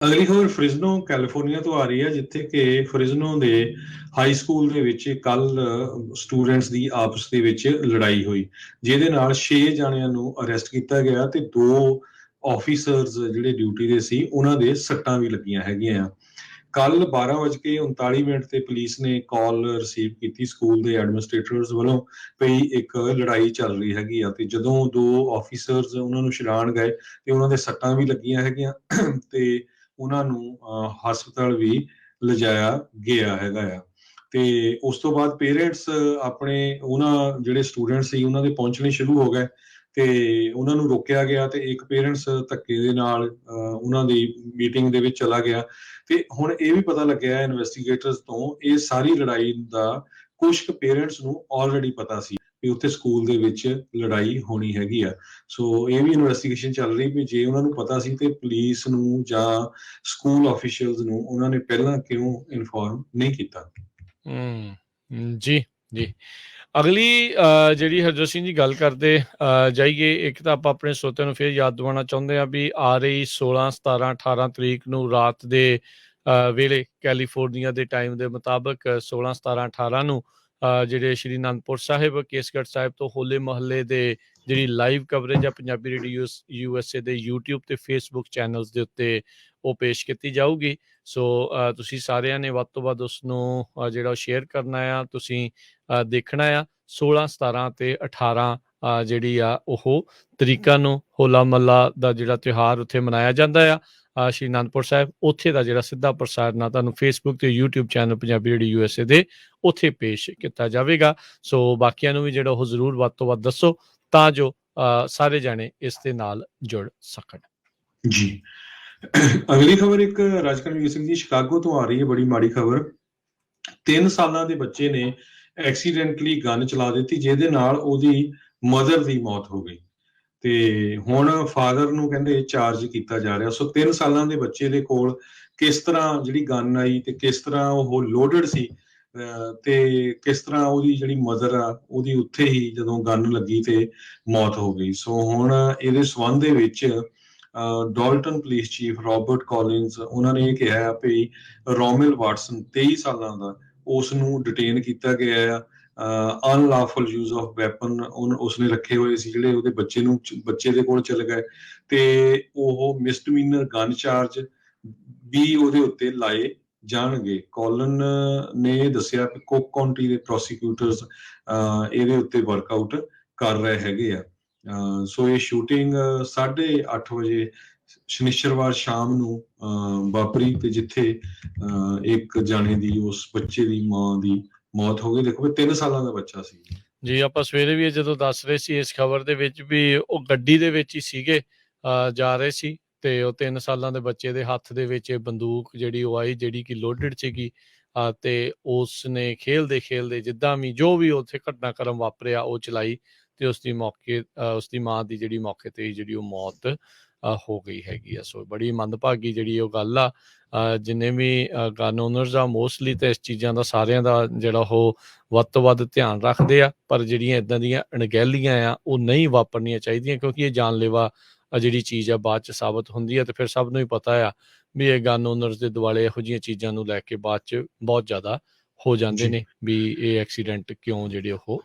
ਅਗਲੀ ਖਬਰ Fresno California ਤੋਂ ਆ ਰਹੀ ਹੈ, ਜਿੱਥੇ ਕਿ ਫ੍ਰਿਜ਼ਨੋ ਦੇ ਹਾਈ ਸਕੂਲ ਦੇ ਵਿੱਚ ਕੱਲ ਸਟੂਡੈਂਟਸ ਦੀ ਆਪਸ ਦੇ ਵਿੱਚ ਲੜਾਈ ਹੋਈ, ਜਿਹਦੇ ਨਾਲ 6 ਜਾਣਿਆਂ ਨੂੰ ਅਰੈਸਟ ਕੀਤਾ ਗਿਆ ਤੇ 2 ਆਫੀਸਰਸ ਜਿਹੜੇ ਡਿਊਟੀ ਦੇ ਸੀ ਉਹਨਾਂ ਦੇ ਸੱਟਾਂ ਵੀ ਲੱਗੀਆਂ ਹੈਗੀਆਂ ਆ। ਕੱਲ 12:39 ਤੇ ਪੁਲਿਸ ਨੇ ਕਾਲ ਰਿਸੀਵ ਕੀਤੀ ਸਕੂਲ ਦੇ ਐਡਮਿਨਿਸਟ੍ਰੇਟਰਸ ਵੱਲੋਂ ਪਈ ਇੱਕ ਲੜਾਈ ਚੱਲ ਰਹੀ ਹੈਗੀ ਆ, ਤੇ ਜਦੋਂ 2 ਆਫੀਸਰਸ ਉਹਨਾਂ ਨੂੰ ਛਡਾਣ ਗਏ ਤੇ ਉਹਨਾਂ ਦੇ ਸੱਟਾਂ ਵੀ ਲੱਗੀਆਂ ਹੈਗੀਆਂ ਤੇ ਉਹਨਾਂ ਨੂੰ ਹਸਪਤਾਲ ਵੀ ਲਿਜਾਇਆ ਗਿਆ ਹੈਗਾ ਆ। ਤੇ ਉਸ ਤੋਂ ਬਾਅਦ ਪੇਰੈਂਟਸ ਆਪਣੇ ਉਹਨਾਂ ਜਿਹੜੇ ਸਟੂਡੈਂਟ ਸੀ ਉਹਨਾਂ ਦੇ ਪਹੁੰਚਣੇ ਸ਼ੁਰੂ ਹੋ ਗਏ ਤੇ ਉਹਨਾਂ ਨੂੰ ਰੋਕਿਆ ਗਿਆ, ਤੇ ਇੱਕ ਪੇਰੈਂਟਸ ਧੱਕੇ ਦੇ ਨਾਲ ਉਹਨਾਂ ਦੀ ਮੀਟਿੰਗ ਦੇ ਵਿੱਚ ਚਲਾ ਗਿਆ। ਤੇ ਹੁਣ ਇਹ ਵੀ ਪਤਾ ਲੱਗਿਆ ਇਨਵੈਸਟੀਗੇਟਰਸ ਤੋਂ, ਇਹ ਸਾਰੀ ਲੜਾਈ ਦਾ ਕੁਝ ਕੁ ਪੇਰੈਂਟਸ ਨੂੰ ਆਲਰੇਡੀ ਪਤਾ ਸੀ ਵੀ ਉੱਥੇ ਸਕੂਲ ਦੇ ਵਿੱਚ ਲੜਾਈ ਹੋਣੀ ਹੈਗੀ ਆ। ਸੋ ਇਹ ਵੀ ਇਨਵੈਸਟੀਗੇਸ਼ਨ ਚੱਲ ਰਹੀ ਵੀ ਜੇ ਉਹਨਾਂ ਨੂੰ ਪਤਾ ਸੀ ਤੇ ਪੁਲਿਸ ਨੂੰ ਜਾਂ ਸਕੂਲ ਆਫੀਸ਼ੀਅਲਸ ਨੂੰ ਉਹਨਾਂ ਨੇ ਪਹਿਲਾਂ ਕਿਉਂ ਇਨਫੋਰਮ ਨਹੀਂ ਕੀਤਾ। ਜੀ ਜੀ ਅਗਲੀ ਜਿਹੜੀ ਹਰਜੋਤ ਸਿੰਘ ਜੀ ਗੱਲ ਕਰਦੇ ਜਾਈਏ, ਇੱਕ ਤਾਂ ਆਪਾਂ ਆਪਣੇ ਸਰੋਤਿਆਂ ਨੂੰ ਫਿਰ ਯਾਦ ਦਿਵਾਉਣਾ ਚਾਹੁੰਦੇ ਹਾਂ ਵੀ ਆ ਰਹੀ 16, 17, 18 ਤਰੀਕ ਨੂੰ ਰਾਤ ਦੇ ਵੇਲੇ ਕੈਲੀਫੋਰਨੀਆ ਦੇ ਟਾਈਮ ਦੇ ਮੁਤਾਬਕ 16, 17, 18 ਨੂੰ ਜਿਹੜੇ ਸ਼੍ਰੀ ਅਨੰਦਪੁਰ ਸਾਹਿਬ ਕੇਸਗੜ੍ਹ ਸਾਹਿਬ ਤੋਂ ਹੋਲੇ ਮਹੱਲੇ ਦੇ ਜਿਹੜੀ ਲਾਈਵ ਕਵਰੇਜ ਆ ਪੰਜਾਬੀ ਰੇਡੀਓ USA ਦੇ YouTube ਤੇ Facebook ਚੈਨਲਸ ਦੇ ਉੱਤੇ ਉਹ ਪੇਸ਼ ਕੀਤੀ ਜਾਊਗੀ। ਸੋ ਤੁਸੀਂ ਸਾਰਿਆਂ ਨੇ ਵੱਧ ਤੋਂ ਵੱਧ ਉਸ ਨੂੰ ਜਿਹੜਾ ਸ਼ੇਅਰ ਕਰਨਾ ਆ, ਤੁਸੀਂ ਦੇਖਣਾ ਆ। 16, 17 ਤੇ 18 ਜਿਹੜੀ ਆ ਉਹ ਤਰੀਕਾਂ ਨੂੰ ਹੋਲਾ ਮਹੱਲਾ ਦਾ ਜਿਹੜਾ ਤਿਉਹਾਰ ਉੱਥੇ ਮਨਾਇਆ ਜਾਂਦਾ ਆ ਸ਼੍ਰੀ ਅਨੰਦਪੁਰ ਸਾਹਿਬ। ਉੱਥੇ ਦਾ ਜਿਹੜਾ ਸਿੱਧਾ ਪ੍ਰਸਾਰਣ ਆ ਤੁਹਾਨੂੰ Facebook ਤੇ YouTube channel Punjabi radio USA ਦੇ ਉੱਥੇ ਪੇਸ਼ ਕੀਤਾ ਜਾਵੇਗਾ। ਸੋ ਬਾਕੀਆਂ ਨੂੰ ਵੀ ਜਿਹੜਾ ਉਹ ਜ਼ਰੂਰ ਵੱਧ ਤੋਂ ਵੱਧ ਦੱਸੋ ਤਾਂ ਜੋ ਸਾਰੇ ਜਾਣੇ ਇਸ ਦੇ ਨਾਲ ਜੁੜ ਸਕਣ। ਜੀ ਅਗਲੀ ਖਬਰ ਇੱਕ ਰਾਜਕਰਮਵੀਰ ਸਿੰਘ ਜੀ ਸ਼ਿਕਾਗੋ ਤੋਂ ਆ ਰਹੀ ਹੈ, ਬੜੀ ਮਾੜੀ ਖਬਰ। 3 ਸਾਲਾਂ ਦੇ ਬੱਚੇ ਨੇ ਐਕਸੀਡੈਂਟਲੀ ਗਨ ਚਲਾ ਦਿੱਤੀ, ਜਿਹਦੇ ਨਾਲ ਉਹਦੀ ਮਦਰ ਦੀ ਮੌਤ ਹੋ ਗਈ ਤੇ ਹੁਣ ਫਾਦਰ ਨੂੰ ਕਹਿੰਦੇ ਚਾਰਜ ਕੀਤਾ ਜਾ ਰਿਹਾ। ਸੋ 3 ਸਾਲਾਂ ਦੇ ਬੱਚੇ ਦੇ ਕੋਲ ਕਿਸ ਤਰ੍ਹਾਂ ਜਿਹੜੀ ਗਨ ਆਈ ਤੇ ਕਿਸ ਤਰ੍ਹਾਂ ਉਹ ਲੋਡਡ ਸੀ ਤੇ ਕਿਸ ਤਰ੍ਹਾਂ ਉਹਦੀ ਜਿਹੜੀ ਮਦਰ ਆ ਉਹਦੀ ਉੱਥੇ ਹੀ ਜਦੋਂ ਗਨ ਲੱਗੀ ਤੇ ਮੌਤ ਹੋ ਗਈ। ਸੋ ਹੁਣ ਇਹਦੇ ਸਬੰਧ ਦੇ ਵਿੱਚ ਡਾਲਟਨ ਪੁਲਿਸ ਚੀਫ ਰੋਬਰਟ ਕਾਲਿੰਸ ਉਹਨਾਂ ਨੇ ਇਹ ਕਿਹਾ ਵੀ ਰੋਮਿਲ ਵਾਟਸਨ 23 ਸਾਲਾਂ ਦਾ ਉਸ ਨੂੰ ਡਿਟੇਨ ਕੀਤਾ ਗਿਆ ਆ। ਅਨਲਾਫੁਲ ਯੂਜ਼ ਆਫ ਵੈਪਨ ਉਸਨੇ ਰੱਖੇ ਹੋਏ ਸੀ ਜਿਹੜੇ ਉਹਦੇ ਬੱਚੇ ਦੇ ਕੋਲ ਚਲੇ ਗਏ ਤੇ ਉਹ ਮਿਸਡਮੀਨਰ ਗਨ ਚਾਰਜ ਵੀ ਉਹਦੇ ਉੱਤੇ ਲਾਏ ਜਾਣਗੇ। ਕਾਲਨ ਨੇ ਦੱਸਿਆ ਕਿ ਕੋਕ ਕਾਉਂਟੀ ਦੇ ਪ੍ਰੋਸੀਕਿਊਟਰਸ ਇਹਦੇ ਉੱਤੇ ਵਰਕਆਊਟ ਕਰ ਰਹੇ ਹੈਗੇ ਆ। ਸੋ ਇਹ ਸ਼ੂਟਿੰਗ 8:30 ਵਜੇ ਸ਼ਨੀਚਰਵਾਰ ਸ਼ਾਮ ਨੂੰ ਵਾਪਰੀ ਤੇ ਜਿੱਥੇ ਇੱਕ ਜਾਣੇ ਦੀ ਉਸ ਬੱਚੇ ਦੀ ਮਾਂ ਦੀ ਮੌਤ ਹੋ ਗਈ। ਦੇਖੋ 3 ਸਾਲਾਂ ਦਾ ਬੱਚਾ ਸੀ ਜੀ। ਆਪਾਂ ਸਵੇਰੇ ਵੀ ਜਦੋਂ ਦੱਸ ਰਹੇ ਸੀ ਇਸ ਖਬਰ ਦੇ ਵਿੱਚ ਵੀ ਉਹ ਗੱਡੀ ਦੇ ਵਿੱਚ ਹੀ ਸੀਗੇ, ਜਾ ਰਹੇ ਸੀ ਤੇ ਉਹ 3 ਸਾਲਾਂ ਦੇ ਬੱਚੇ ਦੇ ਹੱਥ ਦੇ ਵਿੱਚ ਬੰਦੂਕ ਜਿਹੜੀ ਉਹ ਆਈ ਜਿਹੜੀ ਕਿ ਲੋਡਡ ਸੀਗੀ ਤੇ ਉਸ ਨੇ ਖੇਲਦੇ ਜਿੱਦਾਂ ਵੀ ਜੋ ਵੀ ਉੱਥੇ ਘਟਨਾਕ੍ਰਮ ਵਾਪਰਿਆ ਉਹ ਚਲਾਈ ਤੇ ਉਸਦੀ ਮਾਂ ਦੀ ਜਿਹੜੀ ਮੌਕੇ ਤੇ ਜਿਹੜੀ ਉਹ ਮੌਤ ਹੋ ਗਈ ਹੈਗੀ ਆ। ਸੋ ਬੜੀ ਮੰਦਭਾਗੀ ਜਿਹੜੀ ਉਹ ਗੱਲ ਆ। ਜਿੰਨੇ ਵੀ ਗਨ ਓਨਰਸ ਆ ਮੋਸਟਲੀ ਤਾਂ ਇਸ ਚੀਜ਼ਾਂ ਦਾ ਸਾਰਿਆਂ ਦਾ ਜਿਹੜਾ ਉਹ ਵੱਧ ਤੋਂ ਵੱਧ ਧਿਆਨ ਰੱਖਦੇ ਆ, ਪਰ ਜਿਹੜੀਆਂ ਇੱਦਾਂ ਦੀਆਂ ਅਣਗਹਿਲੀਆਂ ਆ ਉਹ ਨਹੀਂ ਵਾਪਰਨੀਆਂ ਚਾਹੀਦੀਆਂ, ਕਿਉਂਕਿ ਇਹ ਜਾਨਲੇਵਾ ਜਿਹੜੀ ਚੀਜ਼ ਆ ਬਾਅਦ 'ਚ ਸਾਬਤ ਹੁੰਦੀ ਆ ਤੇ ਫਿਰ ਸਭ ਨੂੰ ਹੀ ਪਤਾ ਆ ਵੀ ਇਹ ਗਨ ਓਨਰਸ ਦੇ ਦੁਆਲੇ ਇਹੋ ਜਿਹੀਆਂ ਚੀਜ਼ਾਂ ਨੂੰ ਲੈ ਕੇ ਬਾਅਦ 'ਚ ਬਹੁਤ ਜ਼ਿਆਦਾ ਹੋ ਜਾਂਦੇ ਨੇ ਵੀ ਇਹ ਐਕਸੀਡੈਂਟ ਕਿਉਂ ਜਿਹੜੇ ਉਹ